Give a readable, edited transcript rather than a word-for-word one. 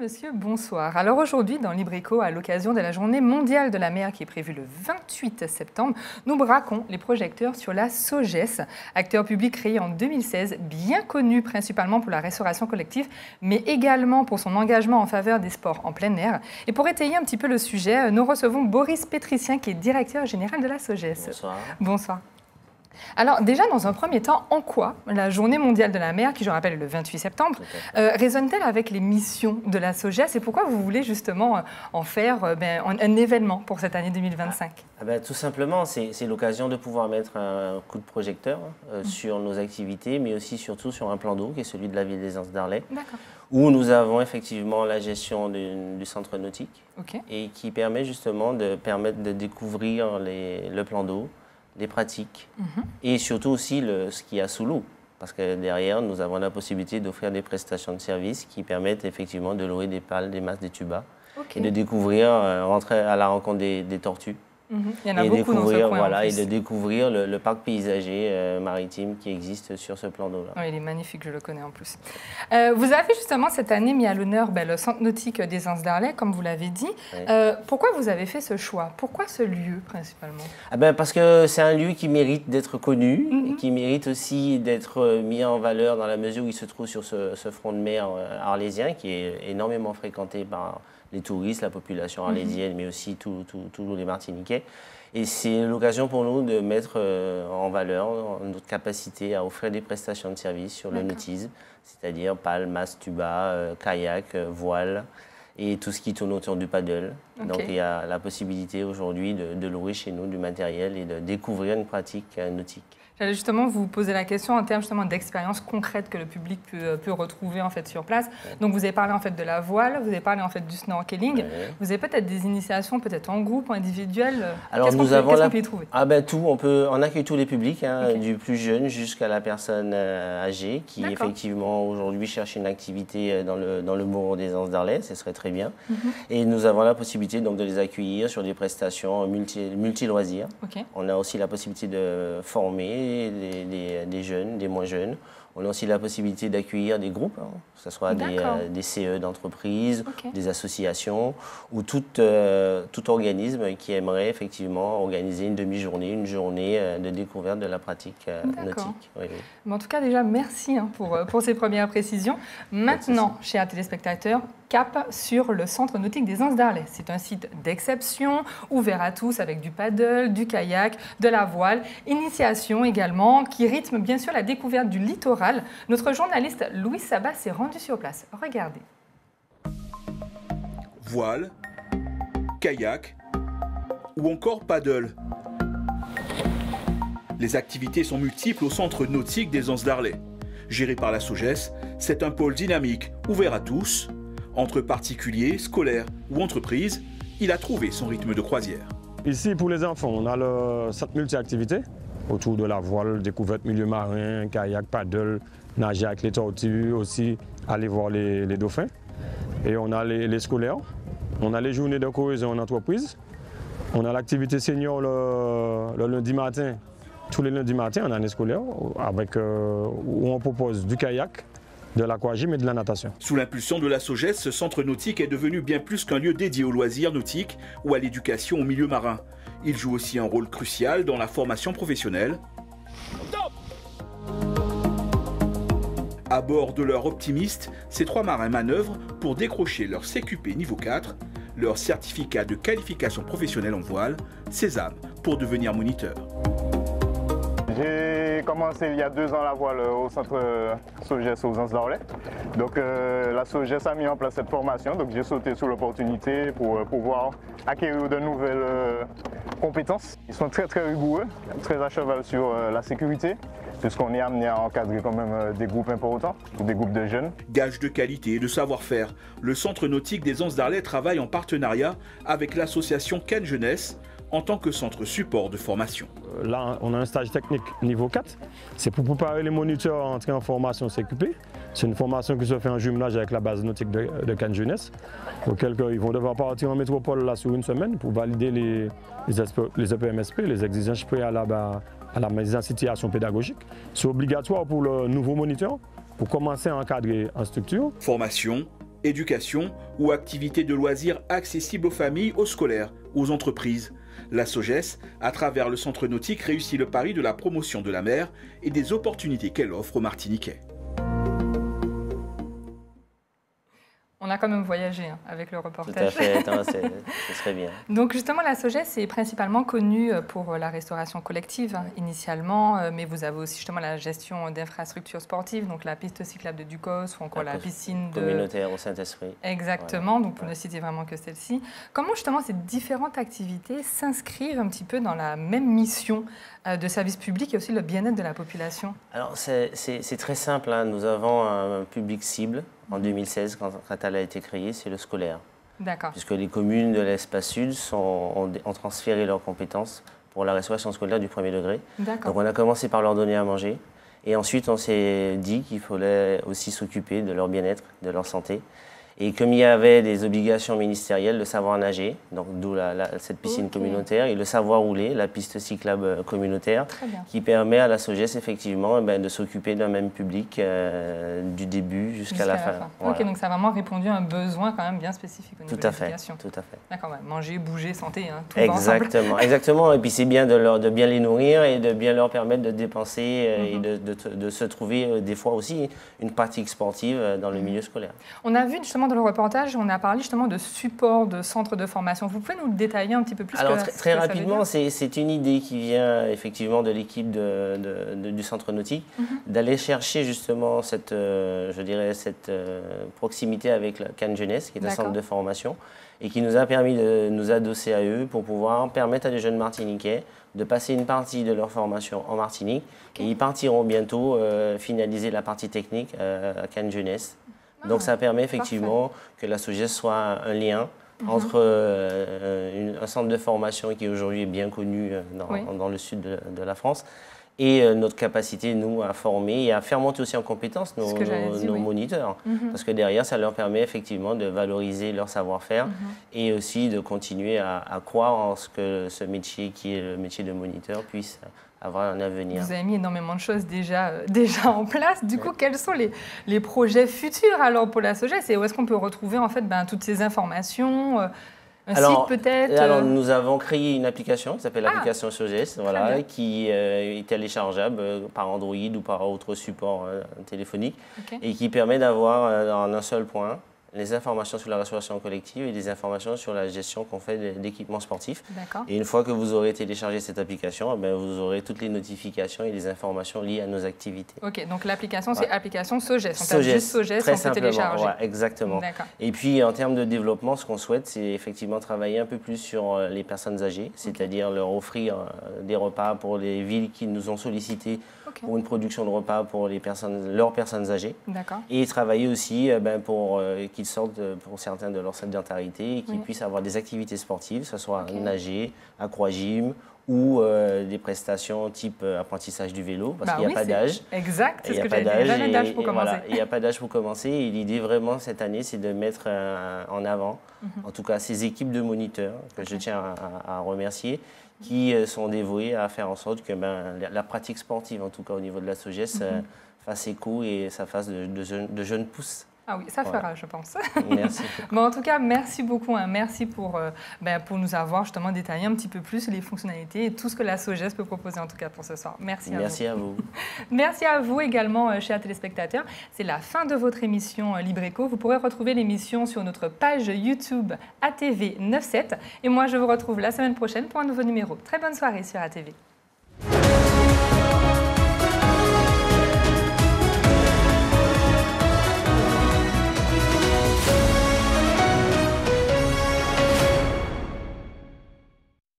monsieur, bonsoir. Alors aujourd'hui, dans Libre-Éco, à l'occasion de la Journée mondiale de la mer qui est prévue le 28 septembre, nous braquons les projecteurs sur la SOGES, acteur public créé en 2016, bien connu principalement pour la restauration collective, mais également pour son engagement en faveur des sports en plein air. Et pour étayer un petit peu le sujet, nous recevons Boris Pétricien, qui est directeur général de la SOGES. Bonsoir. Bonsoir. Alors déjà, dans un premier temps, en quoi la Journée mondiale de la mer, qui je rappelle est le 28 septembre, résonne-t-elle avec les missions de la SOGES et pourquoi vous voulez justement en faire un événement pour cette année 2025 ? Tout simplement, c'est l'occasion de pouvoir mettre un coup de projecteur sur nos activités, mais aussi surtout sur un plan d'eau qui est celui de la ville des Anses d'Arlet, où nous avons effectivement la gestion du centre nautique et qui permet justement de découvrir le plan d'eau, des pratiques et surtout aussi ce qu'il y a sous l'eau. Parce que derrière, nous avons la possibilité d'offrir des prestations de services qui permettent effectivement de louer des pales, des masses, des tubas et de découvrir, rentrer à la rencontre des tortues. Il y en a beaucoup dans ce coin, voilà, et de découvrir le parc paysager maritime qui existe sur ce plan d'eau-là. Oui, il est magnifique, je le connais en plus. Vous avez justement cette année mis à l'honneur le centre nautique des Anses d'Arlet, comme vous l'avez dit. Pourquoi vous avez fait ce choix? Pourquoi ce lieu principalement? Parce que c'est un lieu qui mérite d'être connu, et qui mérite aussi d'être mis en valeur dans la mesure où il se trouve sur ce front de mer arlésien qui est énormément fréquenté par les touristes, la population arlésienne, mais aussi tous les Martiniquais. Et c'est l'occasion pour nous de mettre en valeur notre capacité à offrir des prestations de services sur le nautisme, c'est-à-dire pales, masses, tuba, kayak, voile et tout ce qui tourne autour du paddle. Donc il y a la possibilité aujourd'hui de louer chez nous du matériel et de découvrir une pratique nautique. J'allais justement vous poser la question en termes justement d'expériences concrètes que le public peut retrouver en fait sur place. Donc vous avez parlé en fait de la voile, vous avez parlé en fait du snorkeling. Vous avez peut-être des initiations, peut-être en groupe, en individuel. Alors nous avons qu'est-ce qu'on peut y trouver? Tout, on accueille tous les publics, du plus jeune jusqu'à la personne âgée qui effectivement aujourd'hui cherche une activité dans le bourg des Anses d'Arlet, ce serait très bien. Et nous avons la possibilité donc de les accueillir sur des prestations multi-loisirs. On a aussi la possibilité de former des jeunes, des moins jeunes. On a aussi la possibilité d'accueillir des groupes, que ce soit des CE d'entreprise, des associations ou tout organisme qui aimerait effectivement organiser une demi-journée, une journée de découverte de la pratique nautique. Mais en tout cas, déjà, merci pour ces premières précisions. Maintenant, chers téléspectateurs, cap sur le centre nautique des Anses d'Arlet. C'est un site d'exception, ouvert à tous avec du paddle, du kayak, de la voile, initiation également, qui rythme bien sûr la découverte du littoral. Notre journaliste Louis Sabat s'est rendu sur place. Regardez. Voile, kayak ou encore paddle. Les activités sont multiples au centre nautique des Anses d'Arlet. Géré par la SOGES, c'est un pôle dynamique, ouvert à tous. Entre particuliers, scolaires ou entreprises, il a trouvé son rythme de croisière. Ici, pour les enfants, on a le centre multi-activités autour de la voile, découverte milieu marin, kayak, paddle, nager avec les tortues, aussi aller voir les dauphins. Et on a les scolaires, on a les journées de cohésion en entreprise, on a l'activité senior le lundi matin. Tous les lundis matin, on a un année scolaire où on propose du kayak, de l'aquagym et de la natation. Sous l'impulsion de la SOGES, ce centre nautique est devenu bien plus qu'un lieu dédié aux loisirs nautiques ou à l'éducation au milieu marin. Il joue aussi un rôle crucial dans la formation professionnelle. À bord de leur Optimiste, ces 3 marins manœuvrent pour décrocher leur CQP niveau 4, leur certificat de qualification professionnelle en voile, Sésame, pour devenir moniteur. J'ai commencé il y a 2 ans la voile au centre SOGES aux Anses d'Arlet. Donc la SOGES a mis en place cette formation, donc j'ai sauté sur l'opportunité pour pouvoir acquérir de nouvelles compétences. Ils sont très rigoureux, très à cheval sur la sécurité, puisqu'on est amené à encadrer quand même des groupes importants, des groupes de jeunes. Gage de qualité et de savoir-faire, le centre nautique des Anses d'Arlet travaille en partenariat avec l'association Ken Jeunesse, en tant que centre support de formation. Là, on a un stage technique niveau 4. C'est pour préparer les moniteurs à entrer en formation CQP. C'est une formation qui se fait en jumelage avec la base nautique de Cannes Jeunesse, auquel ils vont devoir partir en métropole là, sur une semaine pour valider les EPMSP, les exigences préalables à la mise en situation pédagogique. C'est obligatoire pour le nouveau moniteur pour commencer à encadrer en structure. Formation éducation ou activités de loisirs accessibles aux familles, aux scolaires, aux entreprises. La SOGES, à travers le centre nautique, réussit le pari de la promotion de la mer et des opportunités qu'elle offre aux Martiniquais. On a quand même voyagé avec le reportage. Tout à fait, ce serait bien. Donc justement, la SOGES est principalement connue pour la restauration collective initialement, mais vous avez aussi justement la gestion d'infrastructures sportives, donc la piste cyclable de Ducos ou encore la piscine communautaire au Saint-Esprit. Exactement, voilà. Donc pour ne citer vraiment que celle-ci. Comment justement ces différentes activités s'inscrivent un petit peu dans la même mission de service public et aussi le bien-être de la population? Alors c'est très simple, hein. Nous avons un public cible. En 2016, quand elle a été créée, c'est le scolaire. D'accord. Puisque les communes de l'espace sud ont transféré leurs compétences pour la restauration scolaire du premier degré. Donc on a commencé par leur donner à manger. Et ensuite, on s'est dit qu'il fallait aussi s'occuper de leur bien-être, de leur santé. Et comme il y avait des obligations ministérielles, le savoir nager, donc d'où cette piscine communautaire, et le savoir rouler, la piste cyclable communautaire, qui permet à la SOGES effectivement de s'occuper d'un même public du début jusqu'à la fin. Voilà. Ok, donc ça a vraiment répondu à un besoin quand même bien spécifique au niveau de l'éducation. Tout à fait. D'accord, ouais. Manger, bouger, santé, hein, tout exactement, exactement. Et puis c'est bien de bien les nourrir et de bien leur permettre de dépenser et de se trouver des fois aussi une pratique sportive dans le milieu scolaire. On a vu justement dans le reportage, on a parlé justement de support, de centre de formation. Vous pouvez nous le détailler un petit peu plus? Alors très rapidement, c'est une idée qui vient effectivement de l'équipe du centre nautique, d'aller chercher justement cette proximité avec la Cannes Jeunesse, qui est un centre de formation, et qui nous a permis de nous adosser à eux pour pouvoir permettre à des jeunes Martiniquais de passer une partie de leur formation en Martinique. Et ils partiront bientôt finaliser la partie technique à Cannes Jeunesse. Donc ça permet effectivement que la SOGES soit un lien entre un centre de formation qui aujourd'hui est bien connu dans le sud de la France et notre capacité, nous, à former et à faire monter aussi en compétence nos moniteurs. Parce que derrière, ça leur permet effectivement de valoriser leur savoir-faire et aussi de continuer à croire en ce que ce métier qui est le métier de moniteur puisse avoir un avenir. Vous avez mis énormément de choses déjà en place. Du coup, quels sont les projets futurs alors pour la SOGES et où est-ce qu'on peut retrouver en fait toutes ces informations, un site peut-être? Alors, nous avons créé une application qui s'appelle l'application SOGES, voilà, qui est téléchargeable par Android ou par autre support téléphonique et qui permet d'avoir en un seul point les informations sur la restauration collective et des informations sur la gestion qu'on fait d'équipements sportifs. Et une fois que vous aurez téléchargé cette application, vous aurez toutes les notifications et les informations liées à nos activités. Ok, donc l'application, c'est application SOGES. On tape juste SOGES, très on peut télécharger. Ouais, exactement. Et puis, en termes de développement, ce qu'on souhaite, c'est effectivement travailler un peu plus sur les personnes âgées, c'est-à-dire leur offrir des repas pour les villes qui nous ont sollicité pour une production de repas pour leurs personnes âgées. Et travailler aussi pour qu'ils sortent pour certains de leur sédentarité et qu'ils puissent avoir des activités sportives, que ce soit nager, aquagym ou des prestations type apprentissage du vélo, parce qu'il n'y a pas d'âge. Exact, c'est ce que j'allais dire. Il n'y a jamais d'âge pour commencer. Voilà, il n'y a pas d'âge pour commencer. Et l'idée vraiment cette année, c'est de mettre en avant, en tout cas ces équipes de moniteurs, que je tiens à remercier, qui sont dévoués à faire en sorte que la pratique sportive, en tout cas au niveau de la SOGES, fasse écho et ça fasse de jeunes pousses. Ah oui, ça fera, je pense. Merci. En tout cas, merci beaucoup. Merci pour nous avoir justement détaillé un petit peu plus les fonctionnalités et tout ce que la SOGES peut proposer en tout cas pour ce soir. Merci à vous. Merci à vous. Merci à vous également, chers téléspectateurs. C'est la fin de votre émission Libreco. Vous pourrez retrouver l'émission sur notre page YouTube ATV 97. Et moi, je vous retrouve la semaine prochaine pour un nouveau numéro. Très bonne soirée sur ATV.